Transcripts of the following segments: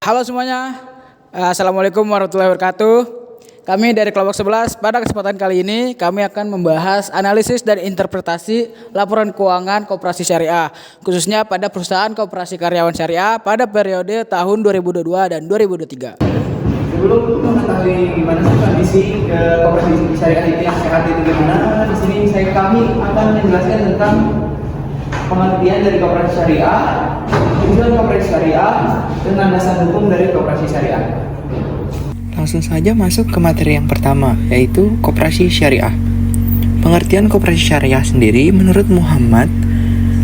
Halo semuanya, Assalamualaikum warahmatullahi wabarakatuh. Kami dari kelompok 11, pada kesempatan kali ini kami akan membahas analisis dan interpretasi laporan keuangan koperasi syariah, khususnya pada perusahaan koperasi karyawan syariah pada periode tahun 2022 dan 2023. Sebelum mengetahui gimana sih kondisi koperasi syariah itu yang sehat itu gimana, di sini kami akan menjelaskan tentang pengertian dari koperasi syariah, tujuan koperasi syariah, dan landasan hukum dari koperasi syariah. Langsung saja masuk ke materi yang pertama, yaitu koperasi syariah. Pengertian koperasi syariah sendiri menurut Muhammad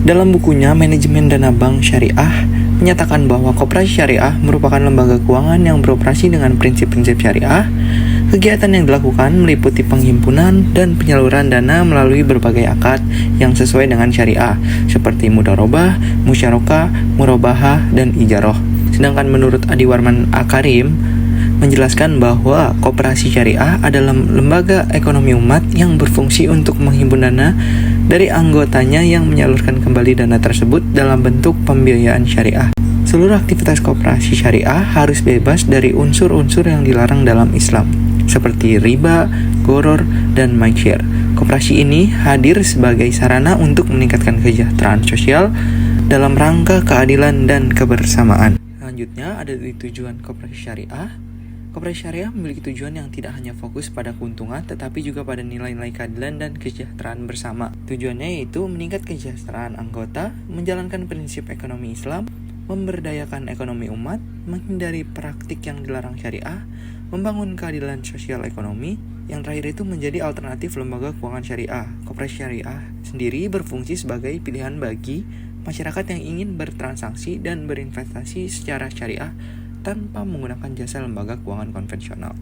dalam bukunya Manajemen Dana Bank Syariah menyatakan bahwa koperasi syariah merupakan lembaga keuangan yang beroperasi dengan prinsip-prinsip syariah. Kegiatan yang dilakukan meliputi penghimpunan dan penyaluran dana melalui berbagai akad yang sesuai dengan syariah, seperti mudharabah, musyarakah, murabahah, dan ijarah. Sedangkan menurut Adi Warman Akarim menjelaskan bahwa koperasi syariah adalah lembaga ekonomi umat yang berfungsi untuk menghimpun dana dari anggotanya yang menyalurkan kembali dana tersebut dalam bentuk pembiayaan syariah. Seluruh aktivitas koperasi syariah harus bebas dari unsur-unsur yang dilarang dalam Islam, seperti riba, goror, dan maisir. Koperasi ini hadir sebagai sarana untuk meningkatkan kesejahteraan sosial dalam rangka keadilan dan kebersamaan. Selanjutnya ada di tujuan koperasi syariah. Koperasi syariah memiliki tujuan yang tidak hanya fokus pada keuntungan, tetapi juga pada nilai-nilai keadilan dan kesejahteraan bersama. Tujuannya yaitu meningkat kesejahteraan anggota, menjalankan prinsip ekonomi Islam, memberdayakan ekonomi umat, menghindari praktik yang dilarang syariah, membangun keadilan sosial ekonomi. Yang terakhir itu menjadi alternatif lembaga keuangan syariah. Koperasi syariah sendiri berfungsi sebagai pilihan bagi masyarakat yang ingin bertransaksi dan berinvestasi secara syariah tanpa menggunakan jasa lembaga keuangan konvensional.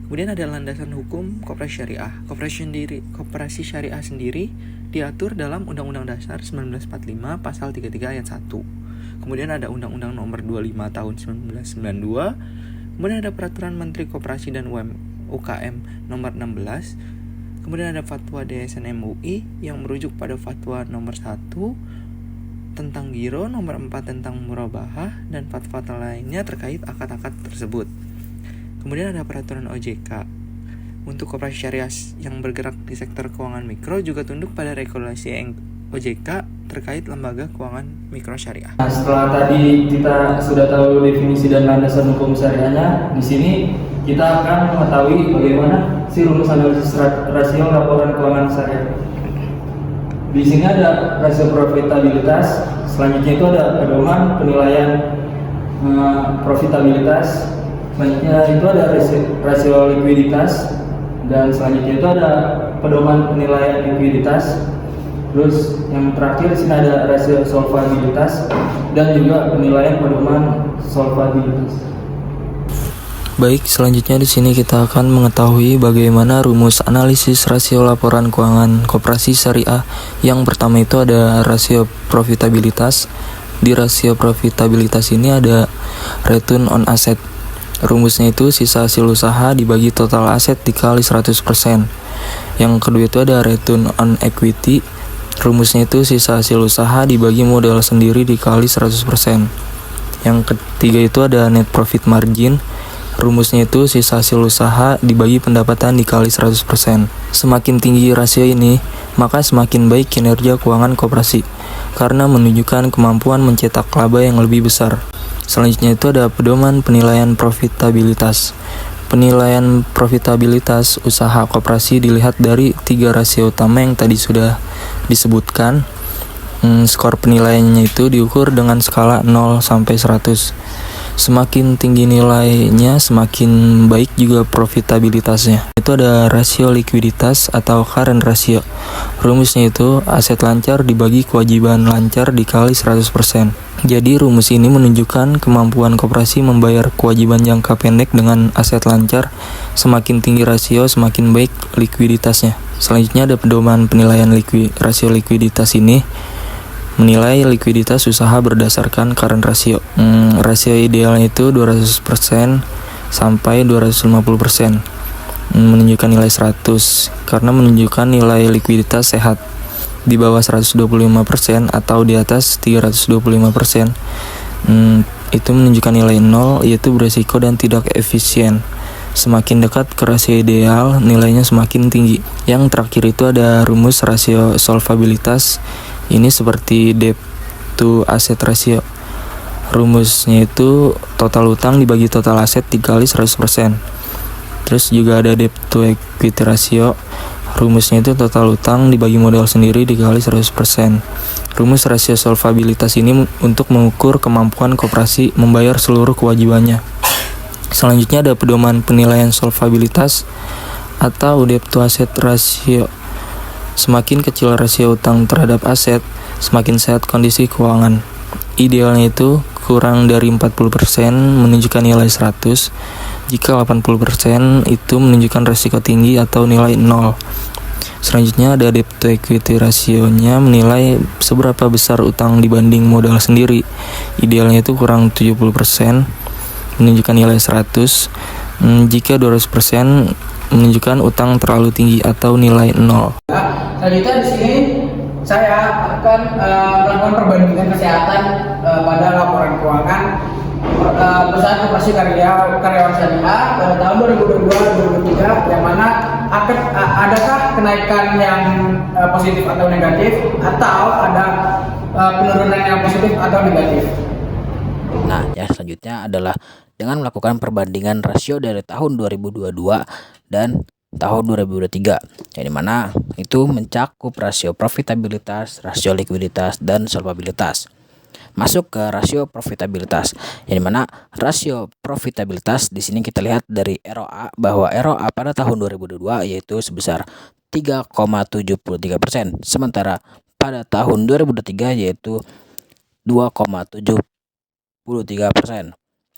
Kemudian ada landasan hukum koperasi syariah. Koperasi syariah sendiri diatur dalam Undang-Undang Dasar 1945 Pasal 33 Ayat 1. Kemudian ada Undang-Undang Nomor 25 Tahun 1992. Kemudian ada Peraturan Menteri Koperasi dan UKM Nomor 16. Kemudian ada Fatwa DSN MUI yang merujuk pada Fatwa Nomor 1 tentang giro, nomor 4 tentang murabahah, dan fatwa lainnya terkait akad-akad tersebut. Kemudian ada peraturan OJK. Untuk koperasi syariah yang bergerak di sektor keuangan mikro juga tunduk pada regulasi OJK terkait lembaga keuangan mikro syariah. Nah, setelah tadi kita sudah tahu definisi dan landasan hukum syariahnya, di sini kita akan mengetahui bagaimana si rumus analisis rasio laporan keuangan syariah. Di sini ada rasio profitabilitas, selanjutnya itu ada pedoman penilaian profitabilitas, selanjutnya itu ada rasio likuiditas, dan selanjutnya itu ada pedoman penilaian likuiditas. Terus yang terakhir di sini ada rasio solvabilitas dan juga penilaian pedoman solvabilitas. Baik, selanjutnya di sini kita akan mengetahui bagaimana rumus analisis rasio laporan keuangan koperasi syariah. Yang pertama itu ada rasio profitabilitas. Di rasio profitabilitas ini ada return on asset. Rumusnya itu sisa hasil usaha dibagi total aset dikali 100%. Yang kedua itu ada return on equity. Rumusnya itu sisa hasil usaha dibagi modal sendiri dikali 100%. Yang ketiga itu ada net profit margin. Rumusnya itu sisa hasil usaha dibagi pendapatan dikali 100%. Semakin tinggi rasio ini, maka semakin baik kinerja keuangan koperasi, karena menunjukkan kemampuan mencetak laba yang lebih besar. Selanjutnya itu ada pedoman penilaian profitabilitas. Penilaian profitabilitas usaha koperasi dilihat dari 3 rasio utama yang tadi sudah disebutkan. Skor penilaiannya itu diukur dengan skala 0 sampai 100. Semakin tinggi nilainya, semakin baik juga profitabilitasnya. Itu ada rasio likuiditas atau current ratio. Rumusnya itu aset lancar dibagi kewajiban lancar dikali 100%. Jadi rumus ini menunjukkan kemampuan koperasi membayar kewajiban jangka pendek dengan aset lancar. Semakin tinggi rasio, semakin baik likuiditasnya. Selanjutnya ada pedoman penilaian rasio likuiditas ini menilai likuiditas usaha berdasarkan current ratio. Rasio idealnya itu 200% sampai 250%. Menunjukkan nilai 100 karena menunjukkan nilai likuiditas sehat. Di bawah 125% atau di atas 325%. itu menunjukkan nilai 0, yaitu beresiko dan tidak efisien. Semakin dekat ke rasio ideal, nilainya semakin tinggi. Yang terakhir itu ada rumus rasio solvabilitas. Ini seperti debt to asset ratio. Rumusnya itu total utang dibagi total aset dikali 100%. Terus juga ada debt to equity ratio. Rumusnya itu total utang dibagi modal sendiri dikali 100%. Rumus rasio solvabilitas ini untuk mengukur kemampuan koperasi membayar seluruh kewajibannya. Selanjutnya ada pedoman penilaian solvabilitas atau debt to asset ratio. Semakin kecil rasio utang terhadap aset, semakin sehat kondisi keuangan. Idealnya itu kurang dari 40% menunjukkan nilai 100. Jika 80% itu menunjukkan risiko tinggi atau nilai 0. Selanjutnya ada debt to equity rasionya menilai seberapa besar utang dibanding modal sendiri. Idealnya itu kurang 70% menunjukkan nilai 100. Jika 200% menunjukkan utang terlalu tinggi atau nilai 0. Selanjutnya di sini saya akan melakukan perbandingan kesehatan pada laporan keuangan perusahaan koperasi karyawan syariah pada tahun 2022-2023, yang mana adakah kenaikan yang positif atau negatif, atau ada penurunan yang positif atau negatif. Nah, yang selanjutnya adalah dengan melakukan perbandingan rasio dari tahun 2022 dan tahun 2023, yang dimana itu mencakup rasio profitabilitas, rasio likuiditas, dan solvabilitas. Masuk ke rasio profitabilitas, yang dimana rasio profitabilitas di sini kita lihat dari ROA, bahwa ROA pada tahun 2022 yaitu sebesar 3,73%, sementara pada tahun 2023 yaitu 2,73%.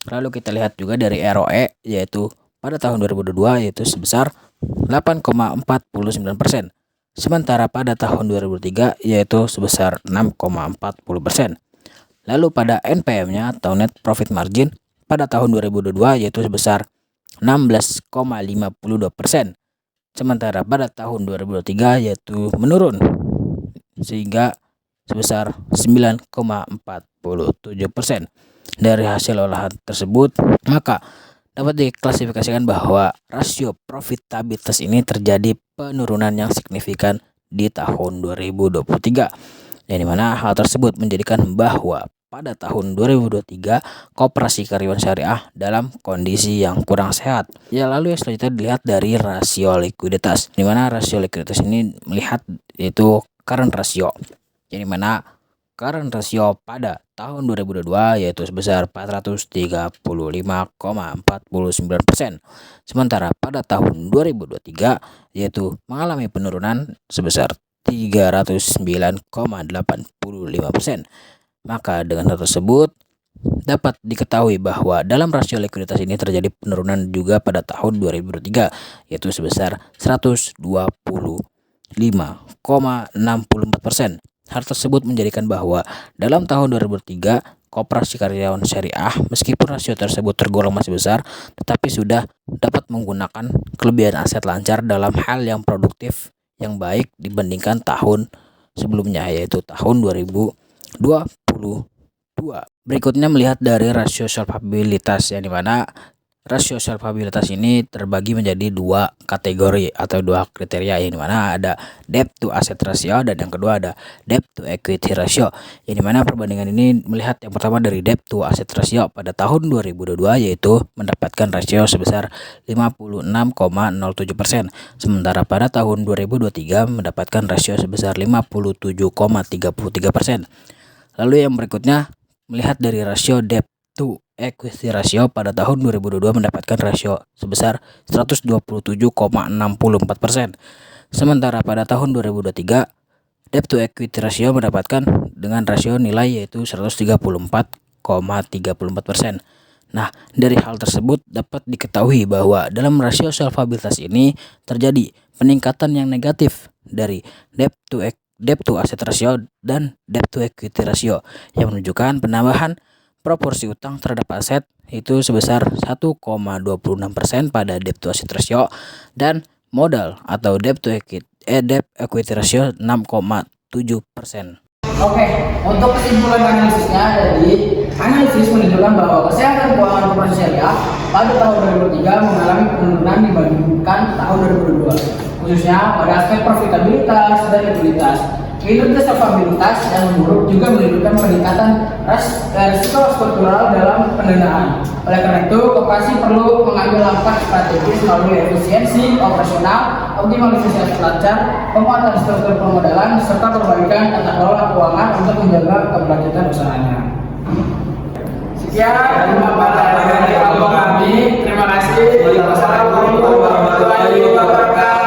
Lalu kita lihat juga dari ROE, yaitu pada tahun 2022 yaitu sebesar 8,49%, sementara pada tahun 2003 yaitu sebesar 6,40%. Lalu pada NPM-nya atau net profit margin pada tahun 2022 yaitu sebesar 16,52%, sementara pada tahun 2023 yaitu menurun sehingga sebesar 9,47%. Dari hasil olahan tersebut, maka dapat diklasifikasikan bahwa rasio profitabilitas ini terjadi penurunan yang signifikan di tahun 2023, yang dimana hal tersebut menjadikan bahwa pada tahun 2023 koperasi karyawan syariah dalam kondisi yang kurang sehat. Ya, lalu yang selanjutnya dilihat dari rasio likuiditas, di mana rasio likuiditas ini melihat yaitu current ratio, yang dimana current ratio pada tahun 2022 yaitu sebesar 435,49%, sementara pada tahun 2023 yaitu mengalami penurunan sebesar 309,85%. Maka dengan hal tersebut dapat diketahui bahwa dalam rasio likuiditas ini terjadi penurunan juga pada tahun 2023 yaitu sebesar 125,64%. Hal tersebut menjadikan bahwa dalam tahun 2003 koperasi karyawan syariah meskipun rasio tersebut tergolong masih besar, tetapi sudah dapat menggunakan kelebihan aset lancar dalam hal yang produktif yang baik dibandingkan tahun sebelumnya yaitu tahun 2022. Berikutnya melihat dari rasio solvabilitas, yang dimana rasio solvabilitas ini terbagi menjadi dua kategori atau dua kriteria, yang dimana ada debt to asset ratio dan yang kedua ada debt to equity ratio, yang dimana perbandingan ini melihat yang pertama dari debt to asset ratio pada tahun 2022 yaitu mendapatkan rasio sebesar 56,07%, sementara pada tahun 2023 mendapatkan rasio sebesar 57,33%. Lalu yang berikutnya melihat dari rasio debt to equity ratio pada tahun 2022 mendapatkan rasio sebesar 127,64%. Sementara pada tahun 2023 debt to equity ratio mendapatkan dengan rasio nilai yaitu 134,34%. Nah, dari hal tersebut dapat diketahui bahwa dalam rasio solvabilitas ini terjadi peningkatan yang negatif dari debt to asset ratio dan debt to equity ratio yang menunjukkan penambahan proporsi utang terhadap aset itu sebesar 1,26% pada debt to asset ratio dan modal atau debt equity ratio 6,7%. Oke, untuk kesimpulan analisisnya, jadi Analisis menunjukkan bahwa kesehatan keuangan koperasi syariah pada tahun 2023 mengalami penurunan dibandingkan tahun 2022, khususnya pada aspek profitabilitas dan likuiditas. Kinerja stabilitas yang memburuk juga menimbulkan peningkatan risiko struktural dalam pendanaan. Oleh karena itu, koperasi perlu mengambil langkah strategis melalui efisiensi operasional, optimalisasi lancar, penguatan struktur permodalan, serta perbaikan tata kelola keuangan untuk menjaga keberlanjutan usahanya. Sekian pemaparan dari kami. Terima kasih. Wassalamualaikum warahmatullahi wabarakatuh.